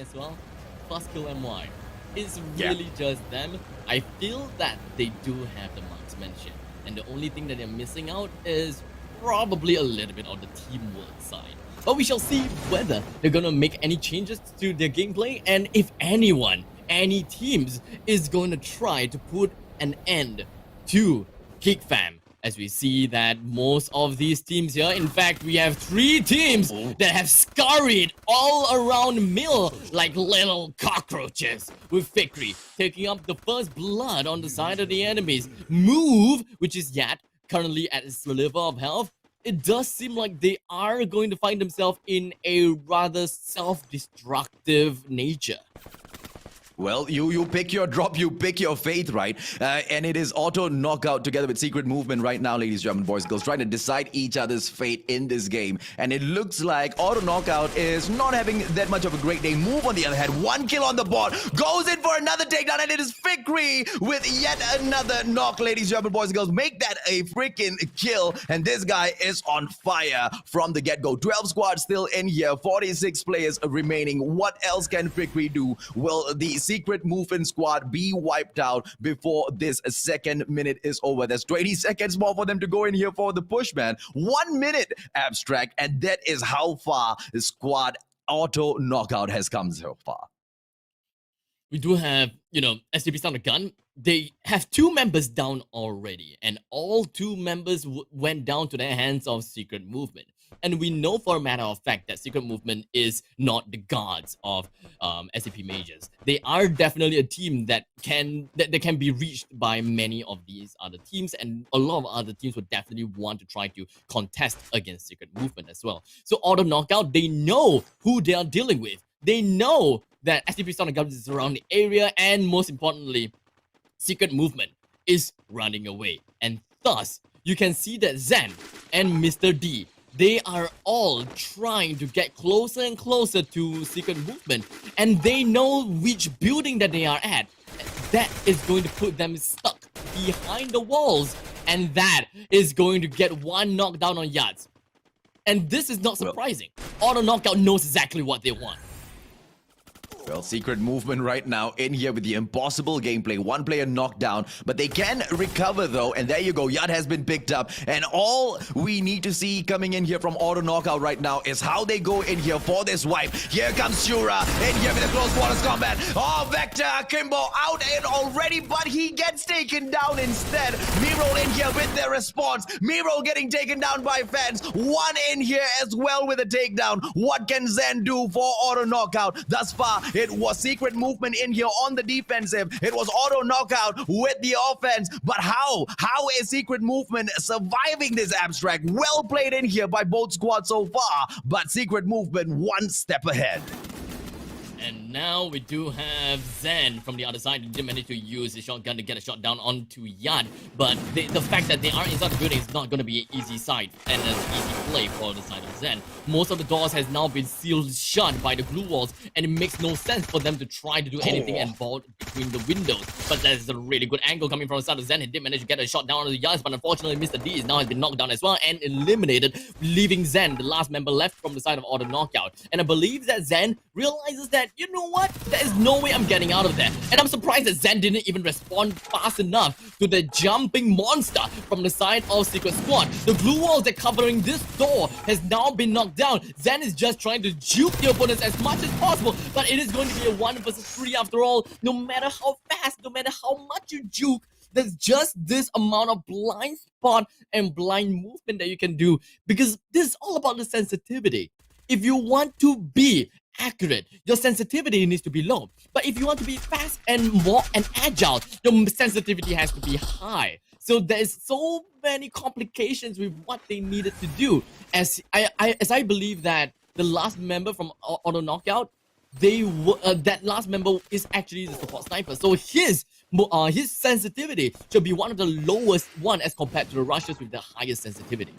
as well. Plus kill MY. It's really just them. I feel that they do have the marksmanship, and the only thing that they're missing out is probably a little bit on the teamwork side. But we shall see whether they're gonna make any changes to their gameplay, and if anyone, any teams, is going to try to put an end to Kick Fam. As we see that most of these teams here, in fact, we have 3 teams that have scurried all around Mill like little cockroaches, with Fikri taking up the first blood on the side of the enemies. Move, which is Yat, currently at a sliver of health. It does seem like they are going to find themselves in a rather self-destructive nature. Well, you pick your drop, you pick your fate, right? And it is auto knockout together with secret movement right now, ladies, gentlemen, boys, girls, trying to decide each other's fate in this game. And it looks like auto knockout is not having that much of a great day. Move, on the other hand, 1 kill on the board, goes in for another takedown, and it is Fikri with yet another knock, ladies, gentlemen, boys, girls. Make that a freaking kill, and this guy is on fire from the get-go. 12 squads still in here, 46 players remaining. What else can Fikri do? Will the secret movement squad be wiped out before this second minute is over? There's 20 seconds more for them to go in here for the push, man. 1 minute abstract, and that is how far the squad auto knockout has come so far. We do have, SCP Sound a Gun. They have 2 members down already, and all 2 members went down to the hands of Secret Movement. And we know for a matter of fact that Secret Movement is not the gods of SCP Majors. They are definitely a team that can be reached by many of these other teams, and a lot of other teams would definitely want to try to contest against Secret Movement as well. So auto knockout, they know who they are dealing with. They know that SCP Sound a Gun is around the area, and most importantly, Secret Movement is running away. And thus, you can see that Zen and Mr. D, they are all trying to get closer and closer to Secret Movement, and they know which building that they are at. That is going to put them stuck behind the walls, and that is going to get 1 knockdown on Yads. And this is not surprising. Auto knockout knows exactly what they want. Well, secret movement right now in here with the impossible gameplay. 1 player knocked down, but they can recover though. And there you go. Yad has been picked up. And all we need to see coming in here from auto knockout right now is how they go in here for this wipe. Here comes Shura in here with a close quarters combat. Oh, Vector Kimbo out in already, but he gets taken down instead. Miro in here with their response. Miro getting taken down by fans. 1 in here as well with a takedown. What can Zen do for auto knockout? Thus far, it was secret movement in here on the defensive. It was auto knockout with the offense. But how? How is secret movement surviving this abstract? Well played in here by both squads so far. But secret movement 1 step ahead. And now we do have Zen from the other side. He did manage to use his shotgun to get a shot down onto Yad. But the fact that they are inside the building is not going to be an easy side and an easy play for the side of Zen. Most of the doors has now been sealed shut by the glue walls, and it makes no sense for them to try to do anything involved between the windows. But there's a really good angle coming from the side of Zen. He did manage to get a shot down on the Yad, but unfortunately Mr. D now has been knocked down as well and eliminated, leaving Zen, the last member left from the side of auto knockout. And I believe that Zen realizes that, you know what? There is no way I'm getting out of there. And I'm surprised that Zen didn't even respond fast enough to the jumping monster from the side of Secret Squad. The glue walls that covering this door has now been knocked down. Zen is just trying to juke the opponents as much as possible, but it is going to be a 1 versus 3 after all. No matter how fast, no matter how much you juke, there's just this amount of blind spot and blind movement that you can do, because this is all about the sensitivity. If you want to be accurate, your sensitivity needs to be low. But if you want to be fast and more and agile, your sensitivity has to be high. So there's so many complications with what they needed to do. As I believe that the last member from auto knockout, that last member is actually the support sniper. So his sensitivity should be one of the lowest one as compared to the rushers with the highest sensitivity.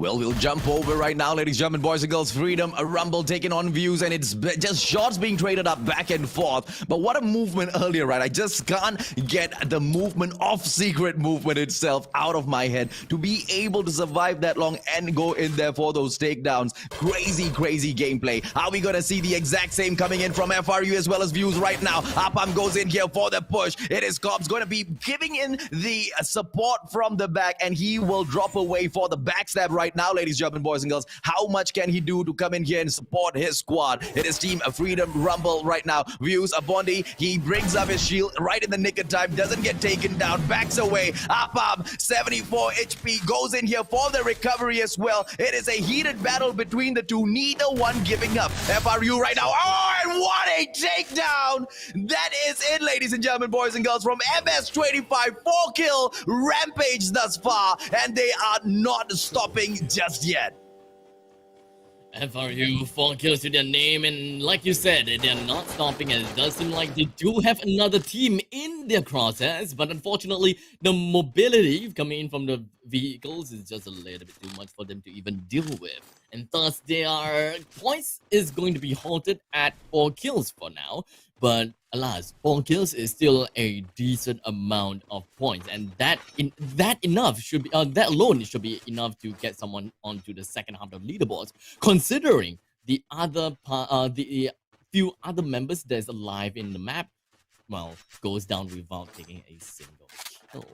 Well, we'll jump over right now, ladies and gentlemen, boys and girls. Freedom, a rumble taking on views, and it's just shots being traded up back and forth. But what a movement earlier, right? I just can't get the movement of Secret movement itself out of my head. To be able to survive that long and go in there for those takedowns. Crazy, crazy gameplay. Are we going to see the exact same coming in from FRU as well as views right now? Apam goes in here for the push. It is Cobbs going to be giving in the support from the back, and he will drop away for the backstab right now, ladies and gentlemen, boys and girls. How much can he do to come in here and support his squad? It is Team Freedom Rumble right now. Views Abondi, he brings up his shield right in the nick of time, doesn't get taken down, backs away. Apam, 74 HP, goes in here for the recovery as well. It is a heated battle between the two, neither one giving up. FRU right now, oh, and what a takedown! That is it, ladies and gentlemen, boys and girls, from MS25, 4-kill rampage thus far, and they are not stopping just yet. FRU, 4 kills to their name, and like you said, they're not stopping, and it does seem like they do have another team in their crosshairs, but unfortunately, the mobility coming in from the vehicles is just a little bit too much for them to even deal with, and thus their points is going to be halted at 4 kills for now. But alas, 4 kills is still a decent amount of points, and that enough should be that alone should be enough to get someone onto the second half of leaderboards. Considering the few other members that's alive in the map, well, goes down without taking a single kill.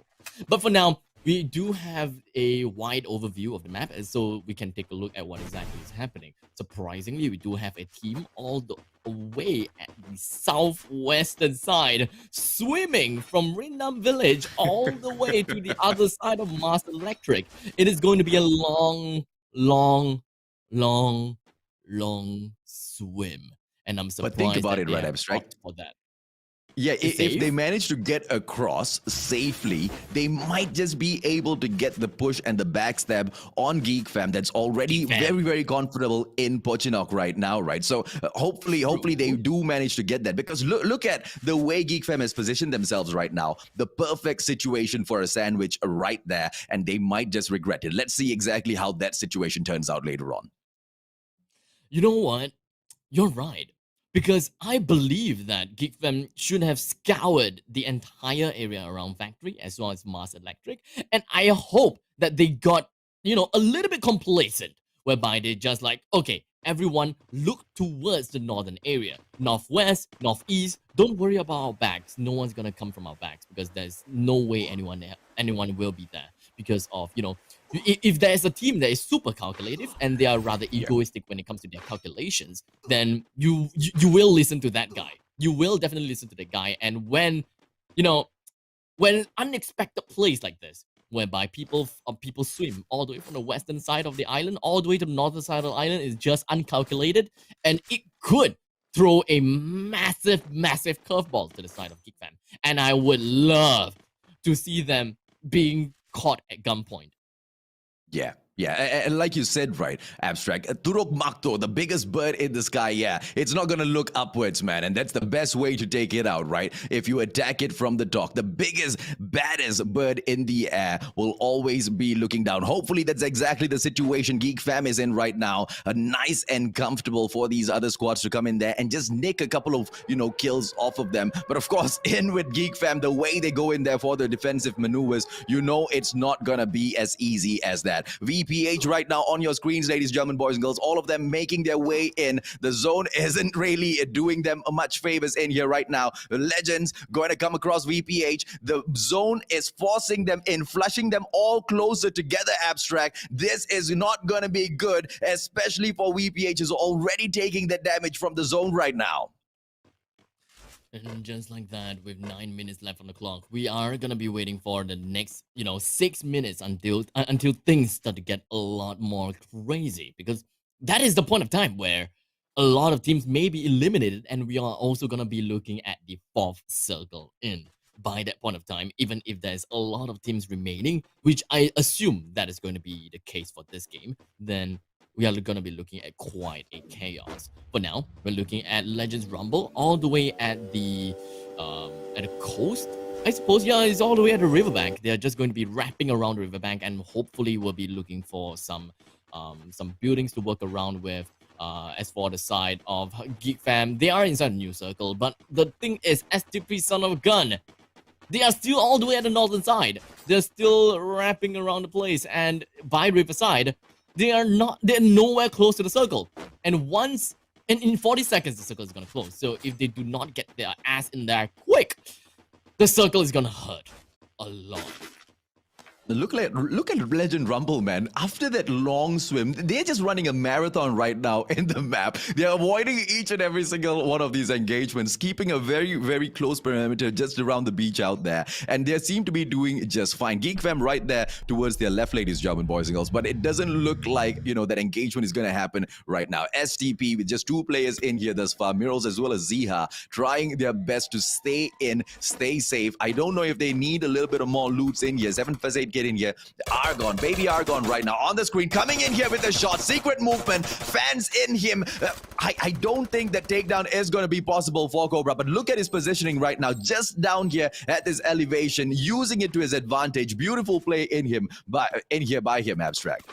But for now, we do have a wide overview of the map, and so we can take a look at what exactly is happening. Surprisingly, we do have a team all the way at the southwestern side, swimming from Rindam village all the way to the other side of Mars Electric. It is going to be a long swim, and I'm surprised. But think about it, right, Abstract? For that. Yeah, if they manage to get across safely, they might just be able to get the push and the backstab on Geek Fam that's already very, very comfortable in Pochinok right now, right? So hopefully they do manage to get that, because look at the way Geek Fam has positioned themselves right now. The perfect situation for a sandwich right there, and they might just regret it. Let's see exactly how that situation turns out later on. You know what? You're right. Because I believe that GeekFam should have scoured the entire area around Factory as well as Mars Electric. And I hope that they got, a little bit complacent, whereby they just like, okay, everyone look towards the northern area. Northwest, northeast, don't worry about our backs. No one's gonna come from our backs, because there's no way anyone will be there. Because of, if there's a team that is super calculative and they are rather egoistic when it comes to their calculations, then you will listen to that guy. You will definitely listen to the guy. And when an unexpected place like this, whereby people swim all the way from the western side of the island all the way to the northern side of the island, is just uncalculated, and it could throw a massive curveball to the side of GeekFam. And I would love to see them being caught at gunpoint. Yeah, and like you said, right, Abstract, Turok Makto, the biggest bird in the sky, it's not gonna look upwards, man, and that's the best way to take it out, right? If you attack it from the dock, the biggest, baddest bird in the air will always be looking down. Hopefully that's exactly the situation Geek Fam is in right now. Nice and comfortable for these other squads to come in there and just nick a couple of, kills off of them. But of course, in with Geek Fam, the way they go in there for the defensive maneuvers, it's not gonna be as easy as that. VPH right now on your screens, ladies and gentlemen, boys and girls, all of them making their way in. The zone isn't really doing them much favors in here right now. The Legends going to come across VPH. The zone is forcing them in, flushing them all closer together, Abstract. This is not going to be good, especially for VPH, who's already taking the damage from the zone right now. And just like that, with 9 minutes left on the clock, we are gonna be waiting for the next, 6 minutes until things start to get a lot more crazy. Because that is the point of time where a lot of teams may be eliminated, and we are also gonna be looking at the 4th circle in. By that point of time, even if there's a lot of teams remaining, which I assume that is going to be the case for this game, then we are going to be looking at quite a chaos. For now, we're looking at Legends Rumble all the way at the coast, I suppose, yeah, it's all the way at the riverbank. They're just going to be wrapping around the riverbank, and hopefully we'll be looking for some buildings to work around with. As for the side of Geek Fam, they are inside a new circle, but the thing is, STP son of a gun, they are still all the way at the northern side. They're still wrapping around the place, and by riverside, they're nowhere close to the circle. And in 40 seconds, the circle is gonna close. So if they do not get their ass in there quick, the circle is gonna hurt a lot. Look at Legend Rumble, man. After that long swim, they're just running a marathon right now in the map. They're avoiding each and every single one of these engagements, keeping a very, very close perimeter just around the beach out there. And they seem to be doing just fine. Geek Fam right there towards their left, ladies and gentlemen, boys and girls. But it doesn't look like, that engagement is going to happen right now. STP with just 2 players in here thus far, Mirals as well as Ziha, trying their best to stay in, stay safe. I don't know if they need a little bit of more loots in here. 7+8 in here. Argon, baby Argon right now on the screen, coming in here with a shot. Secret movement, fans in him. I don't think that takedown is going to be possible for Cobra, but look at his positioning right now, just down here at this elevation, using it to his advantage. Beautiful play in here by him, Abstract.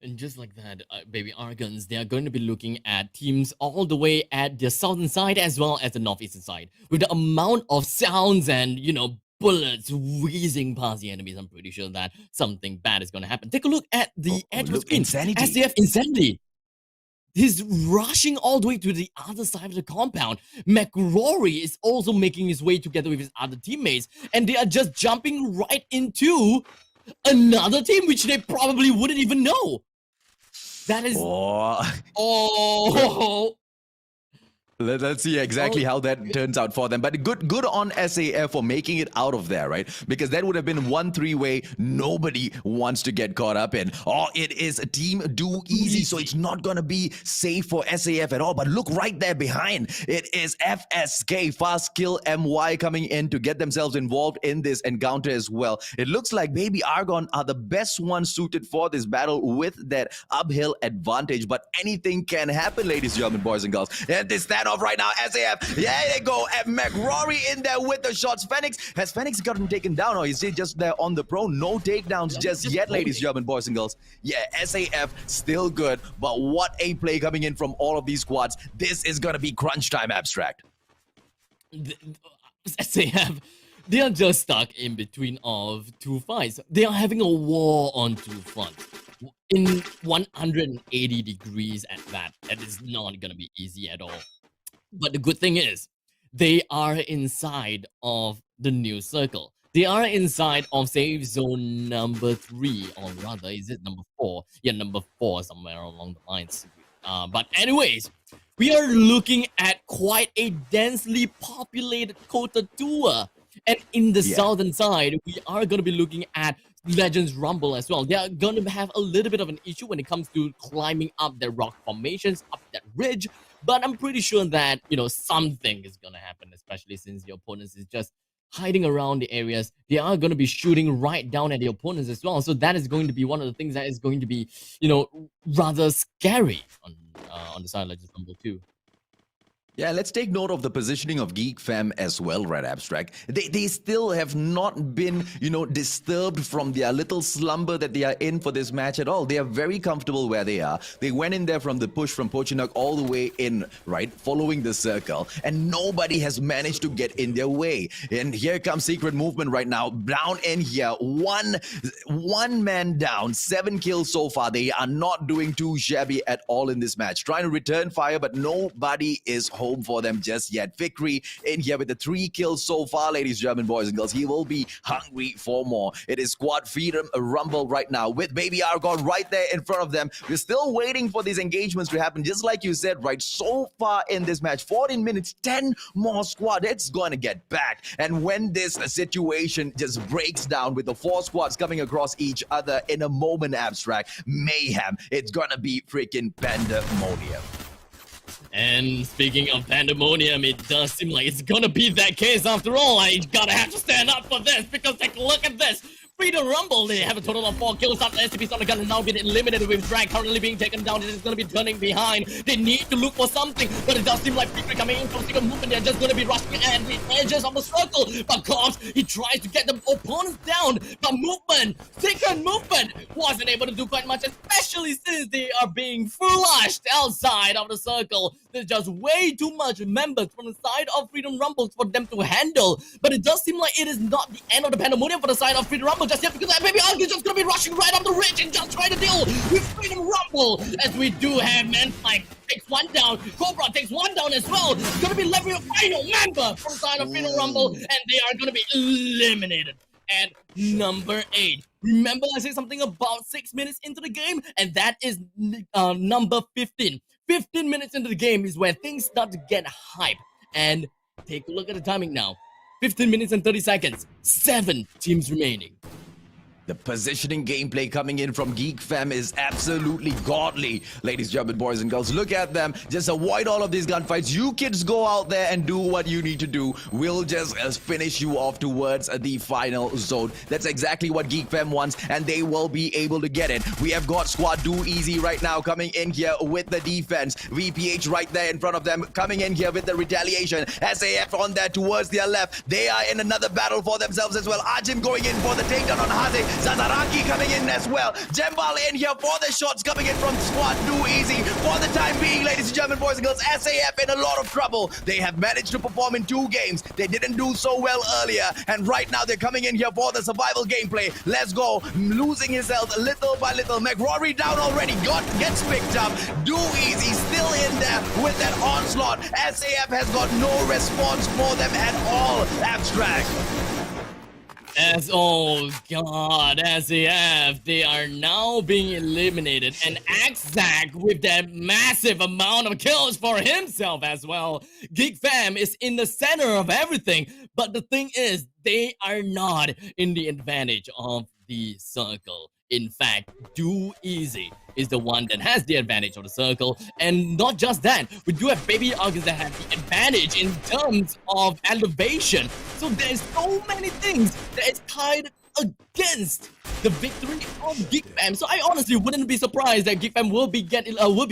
And just like that, baby Argons, they are going to be looking at teams all the way at the southern side as well as the northeastern side. With the amount of sounds and, bullets whizzing past the enemies, I'm pretty sure that something bad is going to happen. Take a look at the edge of the screen. Insanity. SDF Insanity. He's rushing all the way to the other side of the compound. McRory is also making his way together with his other teammates, and they are just jumping right into another team, which they probably wouldn't even know. That is... Oh... Let's see exactly how that turns out for them. But good on SAF for making it out of there, right? Because that would have been 1 3-way nobody wants to get caught up in. It is a team do easy, so it's not going to be safe for SAF at all. But look right there behind. It is FSK, Fast Kill MY, coming in to get themselves involved in this encounter as well. It looks like Baby Argon are the best ones suited for this battle with that uphill advantage. But anything can happen, ladies and gentlemen, boys and girls. And this stand off right now, SAF. Yeah, they go. McRory in there with the shots. Phoenix, has Phoenix gotten taken down, or is he just there on the prone? No takedowns just yet, ladies and gentlemen, boys and girls. Yeah, SAF still good, but what a play coming in from all of these squads. This is gonna be crunch time, Abstract. SAF, they are just stuck in between of 2 fights. They are having a war on 2 fronts. In 180 degrees at that. That is not gonna be easy at all. But the good thing is, they are inside of the new circle. They are inside of safe zone number 3, or rather, is it number 4? Yeah, number 4, somewhere along the lines. But anyways, we are looking at quite a densely populated Kota Tua. And in the southern side, we are going to be looking at Legends Rumble as well. They are going to have a little bit of an issue when it comes to climbing up the rock formations, up that ridge. But I'm pretty sure that, something is going to happen, especially since the opponents is just hiding around the areas. They are going to be shooting right down at the opponents as well. So that is going to be one of the things that is going to be, rather scary on the side of Legends Rumble too. Yeah, let's take note of the positioning of Geek Fam as well, right, Abstract? They still have not been, disturbed from their little slumber that they are in for this match at all. They are very comfortable where they are. They went in there from the push from Pochinok all the way in, right, following the circle, and nobody has managed to get in their way. And here comes Secret Movement right now, down in here, one man down, 7 kills so far. They are not doing too shabby at all in this match. Trying to return fire, but nobody is home for them just yet. Victory in here with the 3 kills so far, ladies and gentlemen, boys and girls. He will be hungry for more. It is Squad Freedom Rumble right now with Baby Argon right there in front of them. We're still waiting for these engagements to happen, just like you said, right? So far in this match, 14 minutes, 10 more squad. It's going to get back. And when this situation just breaks down with the 4 squads coming across each other in a moment, Abstract, mayhem, it's going to be freaking pandemonium. And speaking of pandemonium, it does seem like it's gonna be that case after all. I gotta have to stand up for this, because take a look at this. Freedom Rumble. They have a total of 4 kills. After SCP's on the gun and now been eliminated with Drag currently being taken down. It is going to be turning behind. They need to look for something, but it does seem like people coming in from Secret Movement. They're just going to be rushing at the edges of the circle. But Cobbs, he tries to get the opponents down. But Secret Movement wasn't able to do quite much, especially since they are being flushed outside of the circle. There's just way too much members from the side of Freedom Rumble for them to handle. But it does seem like it is not the end of the pandemonium for the side of Freedom Rumble just yet, because that baby Ark is just going to be rushing right up the ridge and just trying to deal with Freedom Rumble. As we do have Manfly takes one down, Cobra takes one down as well. It's going to be left with a final member from the side of Freedom Rumble, and they are going to be eliminated at number 8. Remember I said something about 6 minutes into the game, and that is number 15. 15 minutes into the game is when things start to get hype. And take a look at the timing now. 15 minutes and 30 seconds. 7 teams remaining. The positioning gameplay coming in from Geek Fam is absolutely godly. Ladies, gentlemen, boys and girls, look at them. Just avoid all of these gunfights. You kids go out there and do what you need to do. We'll just finish you off towards the final zone. That's exactly what Geek Fam wants, and they will be able to get it. We have got Squad Do Easy right now coming in here with the defense. VPH right there in front of them coming in here with the retaliation. SAF on there towards their left. They are in another battle for themselves as well. Ajim going in for the takedown on Haze. Zazaraki coming in as well. Jembal in here for the shots coming in from Squad Do Easy. For the time being, ladies and gentlemen, boys and girls, SAF in a lot of trouble. They have managed to perform in 2 games. They didn't do so well earlier, and right now they're coming in here for the survival gameplay. Let's go. Losing his health little by little. McRory down already. Gets picked up. Do Easy still in there with that onslaught. SAF has got no response for them at all. Abstract. Oh god, SAF, they are now being eliminated, and Axac with that massive amount of kills for himself as well. Geek Fam is in the center of everything, but the thing is, they are not in the advantage of the circle. In fact, Do Easy is the one that has the advantage of the circle. And not just that, we do have Baby August that have the advantage in terms of elevation. So there's so many things that is tied against the victory of Geek Fam. So I honestly wouldn't be surprised that Geek Fam will be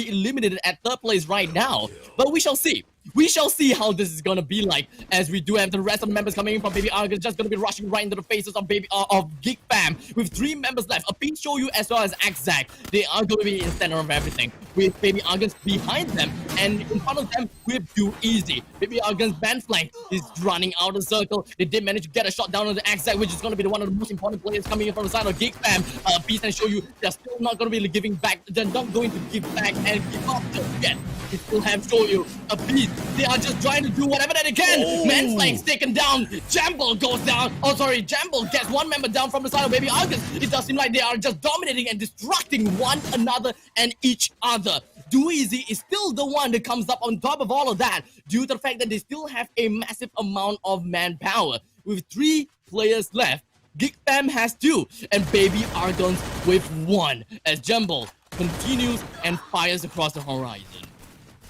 eliminated at 3rd place right now. But we shall see. We shall see how this is gonna be like, as we do have the rest of the members coming in from Baby Argus, just gonna be rushing right into the faces of Geek Fam with 3 members left. A Pink Shoyu as well as Axac. They are gonna be in the center of everything, with Baby Argus behind them, and in front of them with Do Easy. Baby Argus band flank is running out of the circle. They did manage to get a shot down on the Axac, which is gonna be one of the most important players coming in from the side of Geek Fam. Peace and Shoyu, they're still not gonna be giving back. They're not going to give back and give up just yet. They still have Shoyu, a Peace. They are just trying to do whatever that they can. Manflank's taken down. Jamble goes down. Oh, sorry. Jamble gets one member down from the side of Baby August. It does seem like they are just dominating and destructing one another and each other. Do Easy is still the one that comes up on top of all of that, due to the fact that they still have a massive amount of manpower. With 3 players left, Geek Fam has 2, and Baby Argons with 1, as Jumble continues and fires across the horizon.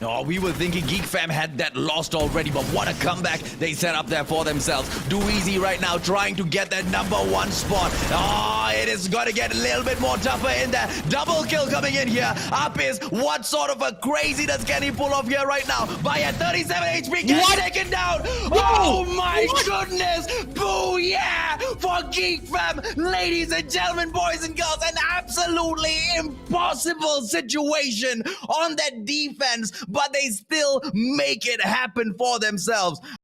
Oh, we were thinking Geek Fam had that lost already, but what a comeback they set up there for themselves. Do Easy right now trying to get that number 1 spot. Oh, it is going to get a little bit more tougher in there. Double kill coming in here. Up is what sort of a craziness can he pull off here right now? By at 37 HP, gets taken down. Oh my goodness. Boo, yeah, for Geek Fam. Ladies and gentlemen, boys and girls, an absolutely impossible situation on that defense, but they still make it happen for themselves.